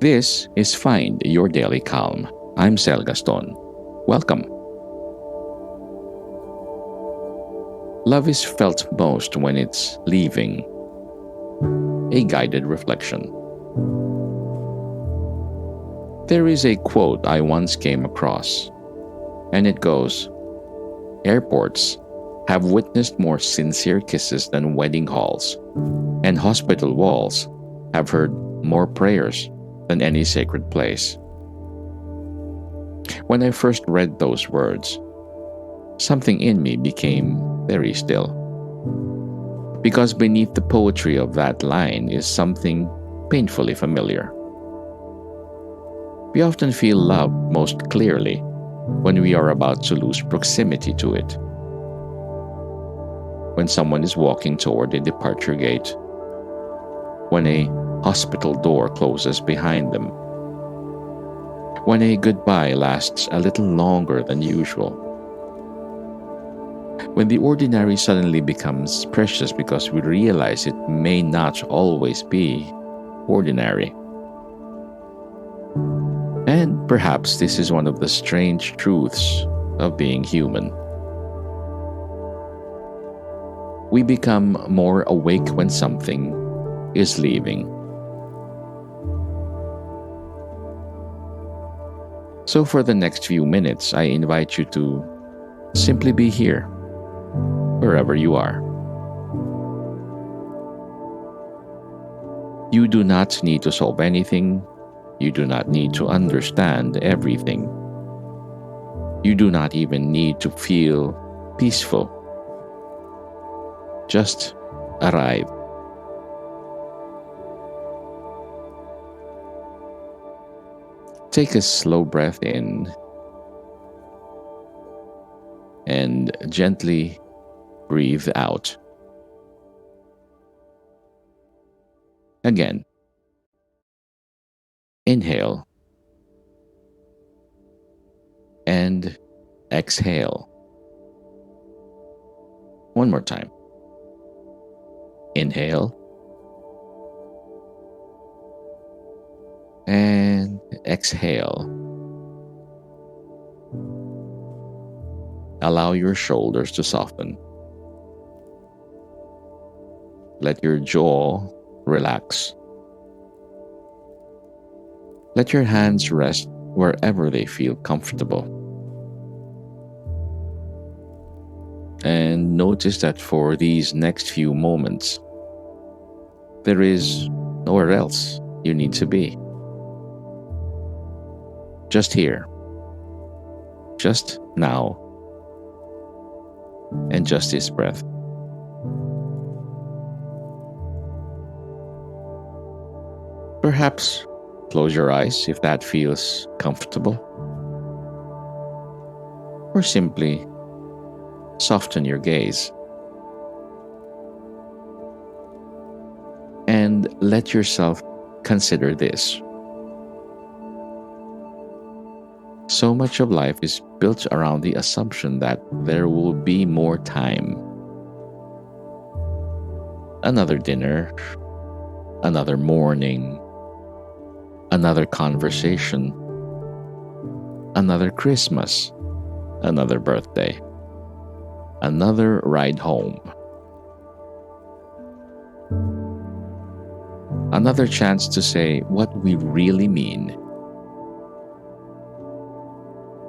This is Find Your Daily Calm. I'm Sel Gaston. Welcome. Love is felt most when it's leaving. A guided reflection. There is a quote I once came across, and it goes, "Airports have witnessed more sincere kisses than wedding halls, and hospital walls have heard more prayers than any sacred place." When I first read those words, something in me became very still. Because beneath the poetry of that line is something painfully familiar. We often feel love most clearly when we are about to lose proximity to it. When someone is walking toward a departure gate, when a hospital door closes behind them, when a goodbye lasts a little longer than usual, when the ordinary suddenly becomes precious because we realize it may not always be ordinary. And perhaps this is one of the strange truths of being human. We become more awake when something is leaving. So, for the next few minutes, I invite you to simply be here, wherever you are. You do not need to solve anything. You do not need to understand everything. You do not even need to feel peaceful. Just arrive. Take a slow breath in and gently breathe out. Again, inhale and exhale. One more time. Inhale and exhale. Allow your shoulders to soften. Let your jaw relax. Let your hands rest wherever they feel comfortable. And notice that for these next few moments, there is nowhere else you need to be. Just here, just now, and just this breath. Perhaps close your eyes if that feels comfortable, or simply soften your gaze and let yourself consider this. So much of life is built around the assumption that there will be more time. Another dinner, another morning, another conversation, another Christmas, another birthday, another ride home, another chance to say what we really mean.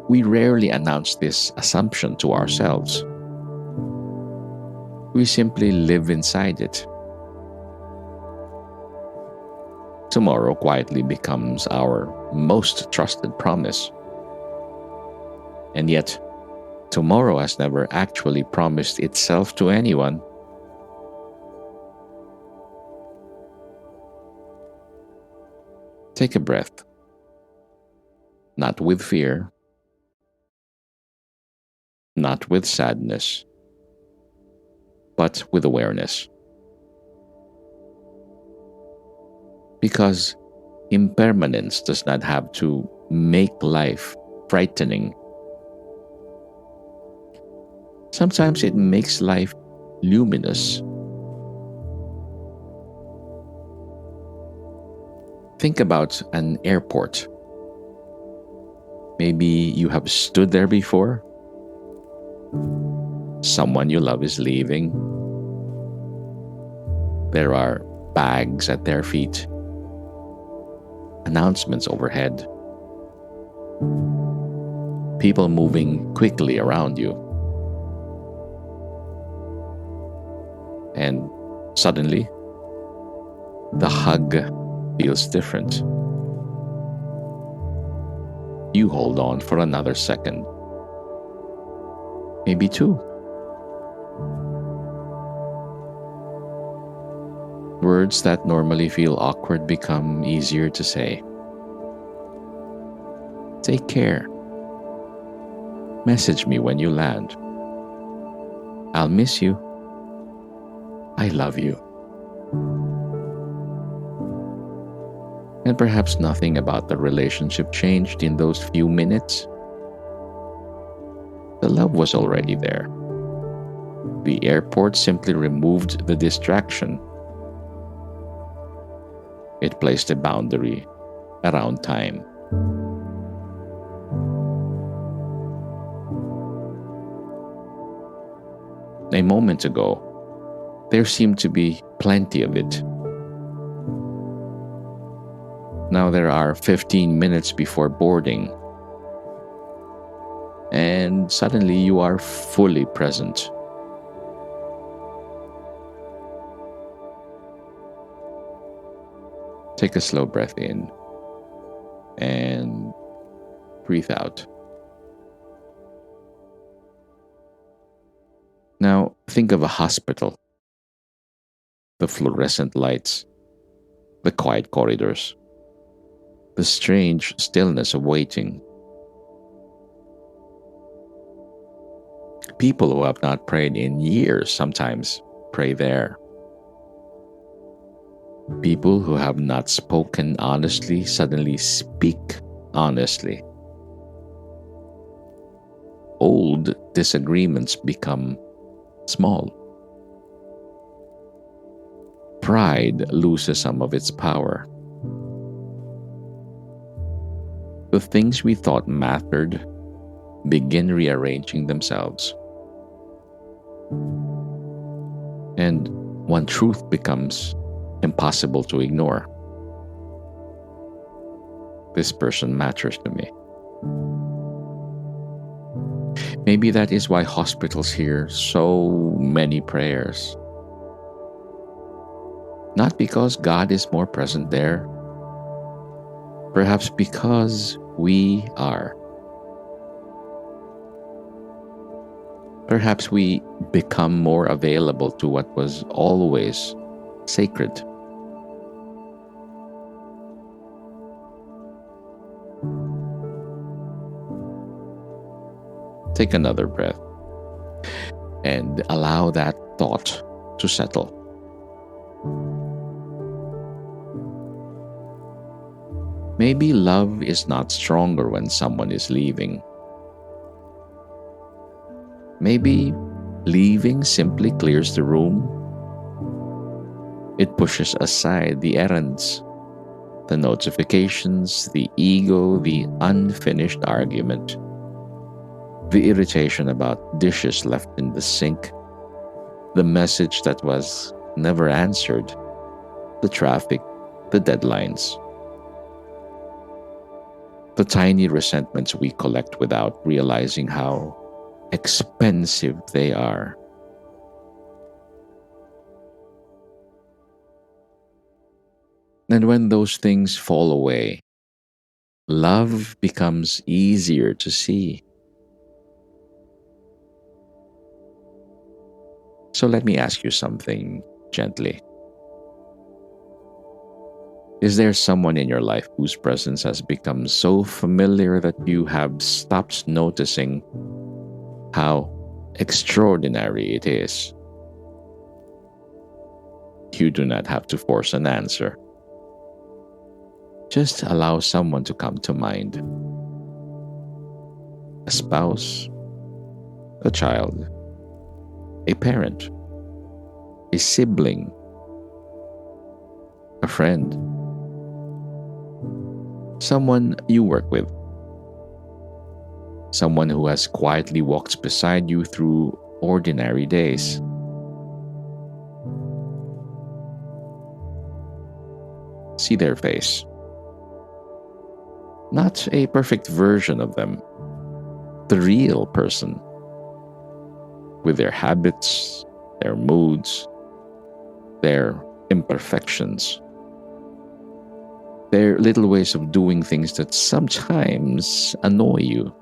We rarely announce this assumption to ourselves. We simply live inside it. Tomorrow quietly becomes our most trusted promise. And yet, tomorrow has never actually promised itself to anyone. Take a breath. Not with fear, not with sadness, but with awareness. Because impermanence does not have to make life frightening. Sometimes it makes life luminous. Think about an airport. Maybe you have stood there before. Someone you love is leaving. There are bags at their feet, announcements overhead, people moving quickly around you. And suddenly, the hug feels different. You hold on for another second, maybe two. Words that normally feel awkward become easier to say. Take care. Message me when you land. I'll miss you. I love you. And perhaps nothing about the relationship changed in those few minutes. The love was already there. The airport simply removed the distraction. It placed a boundary around time. A moment ago, there seemed to be plenty of it. Now there are 15 minutes before boarding, and suddenly you are fully present. Take a slow breath in and breathe out. Now think of a hospital, the fluorescent lights, the quiet corridors, the strange stillness of waiting. People who have not prayed in years sometimes pray there. People who have not spoken honestly suddenly speak honestly. Old disagreements become small. Pride loses some of its power. The things we thought mattered begin rearranging themselves. And one truth becomes impossible to ignore. This person matters to me. Maybe that is why hospitals hear so many prayers. Not because God is more present there, perhaps because we are. Perhaps we become more available to what was always sacred. Take another breath and allow that thought to settle. Maybe love is not stronger when someone is leaving. Maybe leaving simply clears the room. It pushes aside the errands, the notifications, the ego, the unfinished argument, the irritation about dishes left in the sink, the message that was never answered, the traffic, the deadlines, the tiny resentments we collect without realizing how expensive they are. And when those things fall away, love becomes easier to see. So let me ask you something gently. Is there someone in your life whose presence has become so familiar that you have stopped noticing how extraordinary it is? You do not have to force an answer. Just allow someone to come to mind. A spouse, a child, a parent, a sibling, a friend. Someone you work with. Someone who has quietly walked beside you through ordinary days. See their face. Not a perfect version of them, the real person, with their habits, their moods, their imperfections, their little ways of doing things that sometimes annoy you.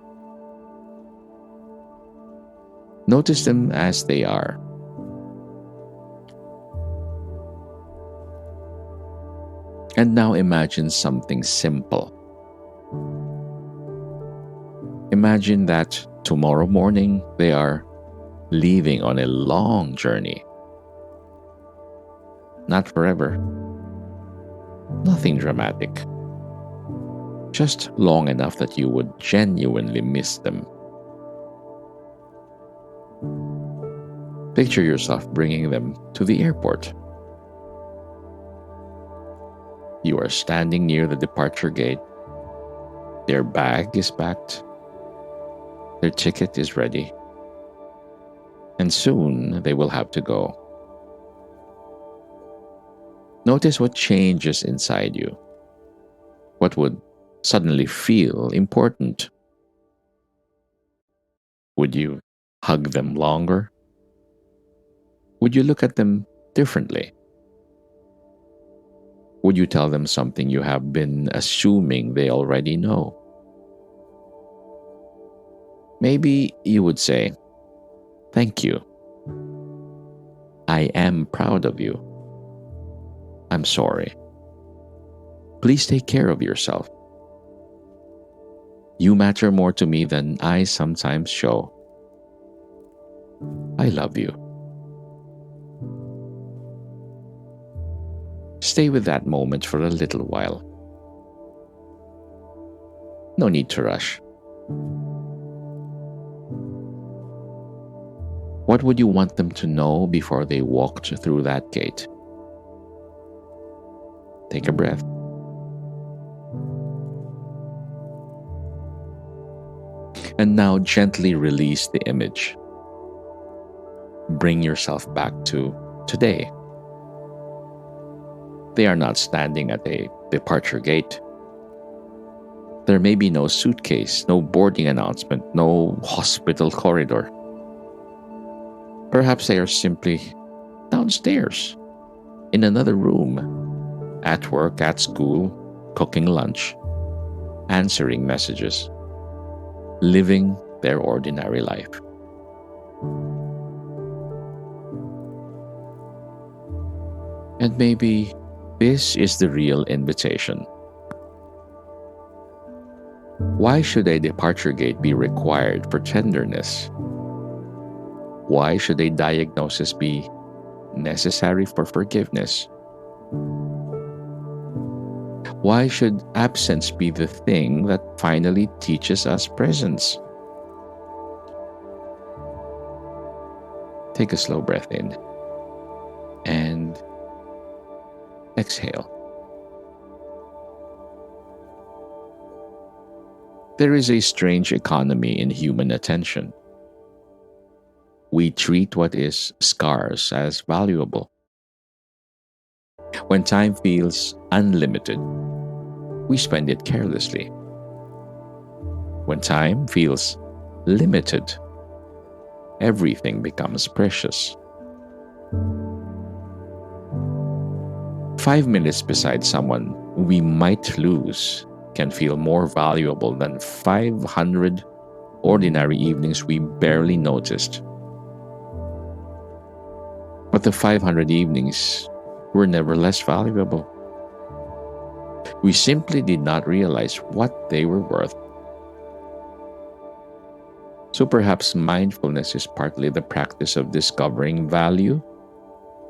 Notice them as they are. And now imagine something simple. Imagine that tomorrow morning they are leaving on a long journey. Not forever. Nothing dramatic. Just long enough that you would genuinely miss them. Picture yourself bringing them to the airport. You are standing near the departure gate. Their bag is packed. Their ticket is ready. And soon they will have to go. Notice what changes inside you. What would suddenly feel important? Would you hug them longer? Would you look at them differently? Would you tell them something you have been assuming they already know? Maybe you would say, "Thank you. I am proud of you. I'm sorry. Please take care of yourself. You matter more to me than I sometimes show. I love you." Stay with that moment for a little while. No need to rush. What would you want them to know before they walked through that gate? Take a breath. And now gently release the image. Bring yourself back to today. They are not standing at a departure gate. There may be no suitcase, no boarding announcement, no hospital corridor. Perhaps they are simply downstairs, in another room, at work, at school, cooking lunch, answering messages, living their ordinary life. And maybe this is the real invitation. Why should a departure gate be required for tenderness? Why should a diagnosis be necessary for forgiveness? Why should absence be the thing that finally teaches us presence? Take a slow breath in and exhale. There is a strange economy in human attention. We treat what is scarce as valuable. When time feels unlimited, we spend it carelessly. When time feels limited, everything becomes precious. 5 minutes beside someone we might lose can feel more valuable than 500 ordinary evenings we barely noticed. But the 500 evenings were never less valuable. We simply did not realize what they were worth. So perhaps mindfulness is partly the practice of discovering value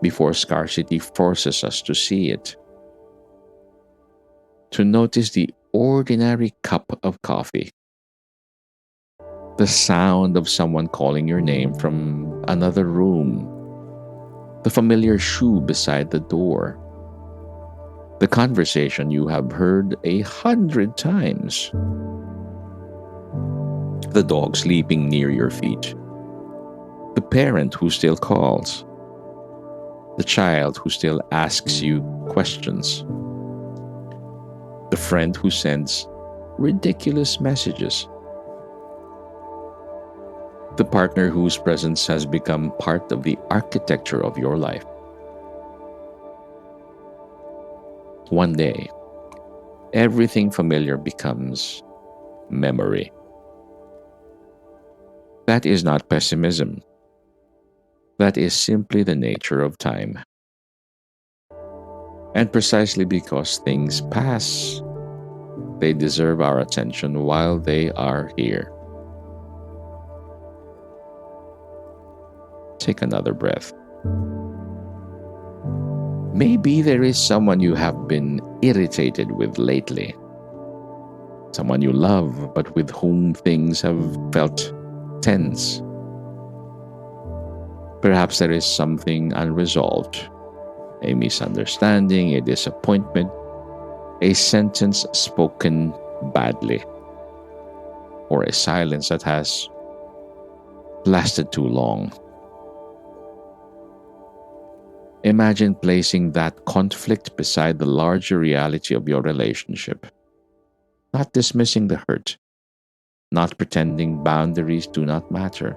before scarcity forces us to see it. To notice the ordinary cup of coffee, the sound of someone calling your name from another room, the familiar shoe beside the door, The conversation you have heard 100 times. The dog sleeping near your feet. The parent who still calls. The child who still asks you questions. The friend who sends ridiculous messages. The partner whose presence has become part of the architecture of your life. One day, everything familiar becomes memory. That is not pessimism. That is simply the nature of time. And precisely because things pass, they deserve our attention while they are here. Take another breath. Maybe there is someone you have been irritated with lately. Someone you love, but with whom things have felt tense. Perhaps there is something unresolved, a misunderstanding, a disappointment, a sentence spoken badly, or a silence that has lasted too long. Imagine placing that conflict beside the larger reality of your relationship, not dismissing the hurt, not pretending boundaries do not matter,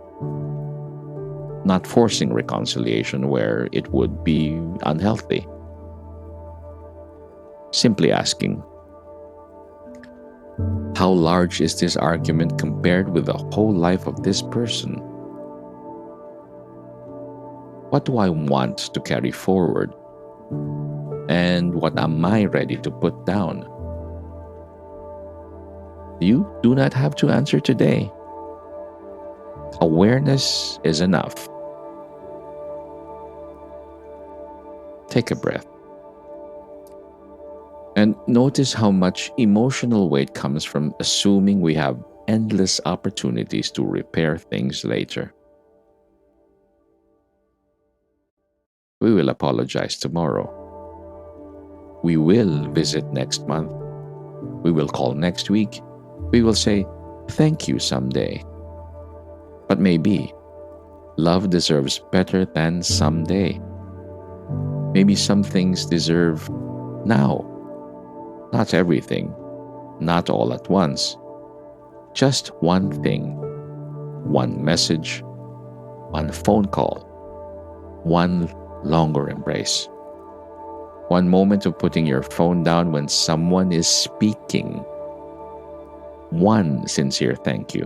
not forcing reconciliation where it would be unhealthy. Simply asking, how large is this argument compared with the whole life of this person? What do I want to carry forward? And what am I ready to put down? You do not have to answer today. Awareness is enough. Take a breath. And notice how much emotional weight comes from assuming we have endless opportunities to repair things later. We will apologize tomorrow. We will visit next month. We will call next week. We will say thank you someday. But maybe love deserves better than someday. Maybe some things deserve now. Not everything, not all at once. Just one thing, one message, one phone call, one longer embrace. One moment of putting your phone down when someone is speaking. One sincere thank you.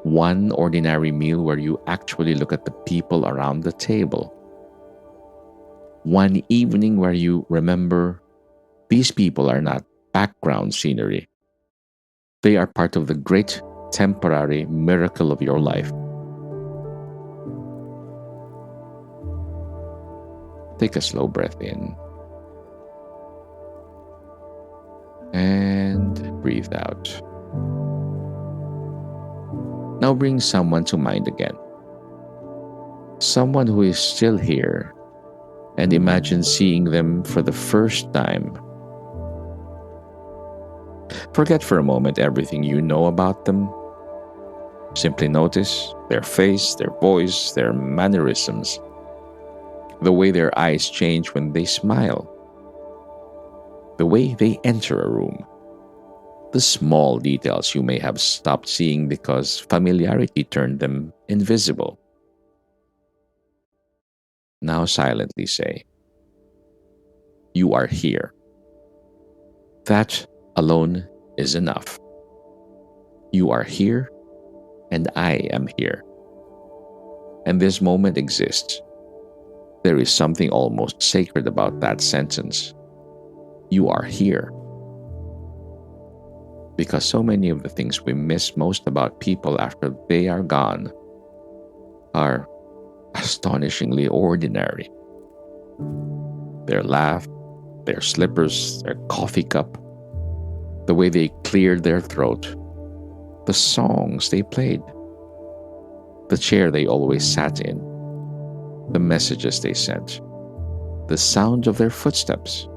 One ordinary meal where you actually look at the people around the table. One evening where you remember these people are not background scenery. They are part of the great temporary miracle of your life. Take a slow breath in and breathe out. Now bring someone to mind again. Someone who is still here, and imagine seeing them for the first time. Forget for a moment everything you know about them. Simply notice their face, their voice, their mannerisms, the way their eyes change when they smile, the way they enter a room, the small details you may have stopped seeing because familiarity turned them invisible. Now silently say, you are here. That alone is enough. You are here, and I am here. And this moment exists. There is something almost sacred about that sentence. You are here. Because so many of the things we miss most about people after they are gone are astonishingly ordinary. Their laugh, their slippers, their coffee cup, the way they cleared their throat, the songs they played, the chair they always sat in, the messages they sent, the sound of their footsteps,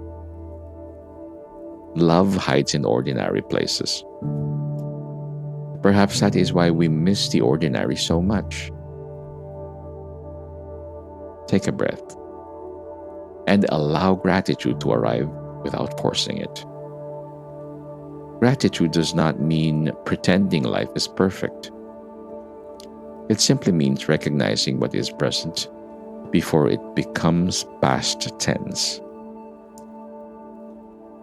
Love hides in ordinary places. Perhaps that is why we miss the ordinary so much. Take a breath and allow gratitude to arrive without forcing it. Gratitude does not mean pretending life is perfect. It simply means recognizing what is present before it becomes past tense.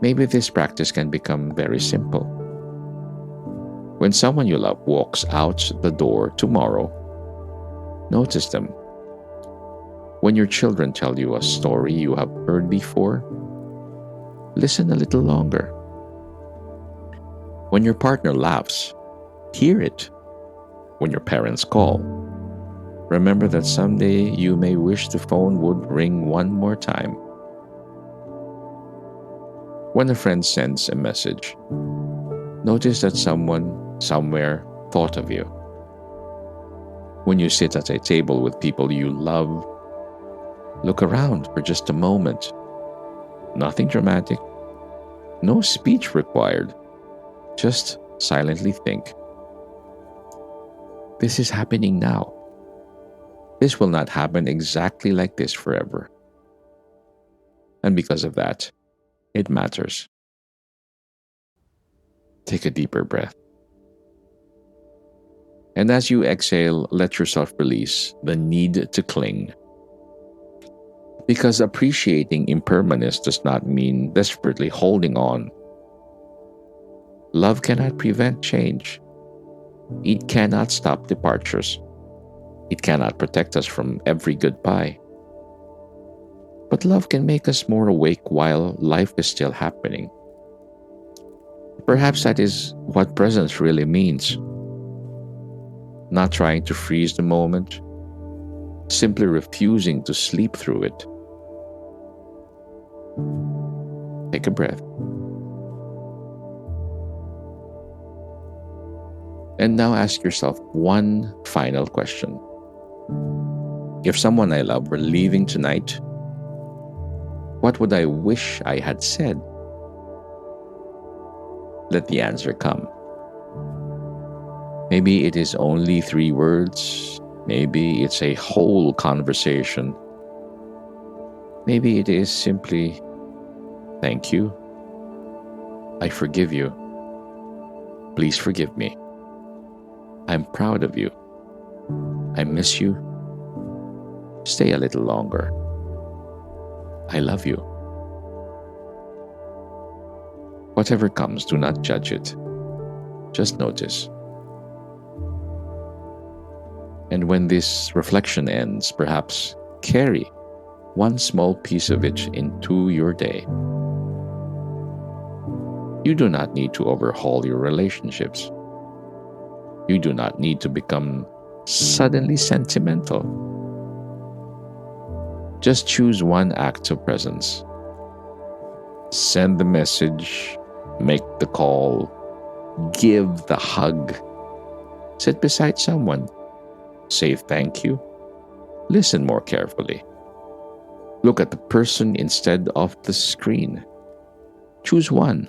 Maybe this practice can become very simple. When someone you love walks out the door tomorrow, notice them. When your children tell you a story you have heard before, listen a little longer. When your partner laughs, hear it. When your parents call, remember that someday you may wish the phone would ring one more time. When a friend sends a message, notice that someone somewhere thought of you. When you sit at a table with people you love, look around for just a moment. Nothing dramatic, no speech required. Just silently think. This is happening now. This will not happen exactly like this forever. And because of that, it matters. Take a deeper breath. And as you exhale, let yourself release the need to cling. Because appreciating impermanence does not mean desperately holding on. Love cannot prevent change. It cannot stop departures. It cannot protect us from every goodbye. But love can make us more awake while life is still happening. Perhaps that is what presence really means. Not trying to freeze the moment, simply refusing to sleep through it. Take a breath. And now ask yourself one final question. If someone I love were leaving tonight, what would I wish I had said? Let the answer come. Maybe it is only 3 words. Maybe it's a whole conversation. Maybe it is simply, thank you. I forgive you. Please forgive me. I'm proud of you. I miss you. Stay a little longer. I love you. Whatever comes, do not judge it. Just notice. And when this reflection ends, perhaps carry one small piece of it into your day. You do not need to overhaul your relationships. You do not need to become suddenly sentimental. Just choose one act of presence. Send the message, make the call, give the hug, sit beside someone, say thank you, listen more carefully. Look at the person instead of the screen. Choose one.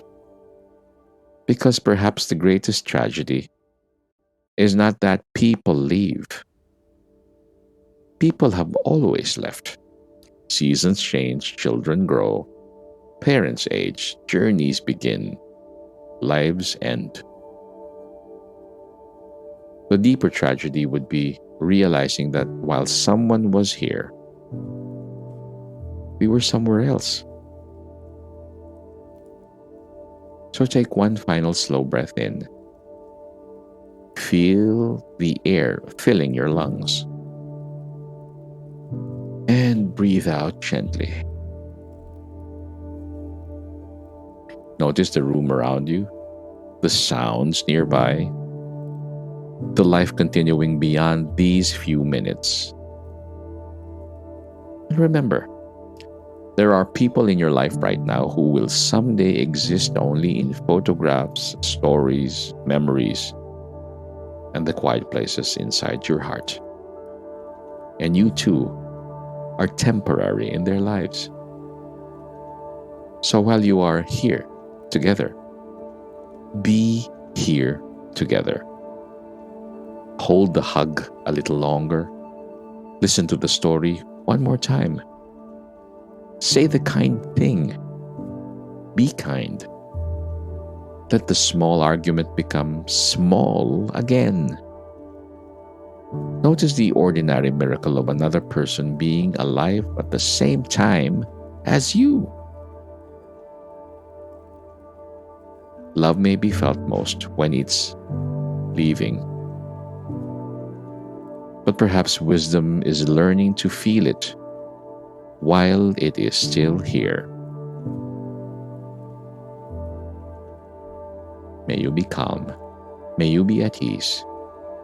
Because perhaps the greatest tragedy is not that people leave. People have always left. Seasons change, children grow, parents age, journeys begin, lives end. The deeper tragedy would be realizing that while someone was here, we were somewhere else. So take one final slow breath in. Feel the air filling your lungs. And breathe out gently. Notice the room around you, the sounds nearby, the life continuing beyond these few minutes. And remember, there are people in your life right now who will someday exist only in photographs, stories, memories, and the quiet places inside your heart. And you too are temporary in their lives. So while you are here, together. Be here together. Hold the hug a little longer. Listen to the story one more time. Say the kind thing. Be kind. Let the small argument become small again. Notice the ordinary miracle of another person being alive at the same time as you. Love may be felt most when it's leaving, but perhaps wisdom is learning to feel it while it is still here. May you be calm, may you be at ease,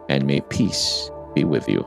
and may peace be with you.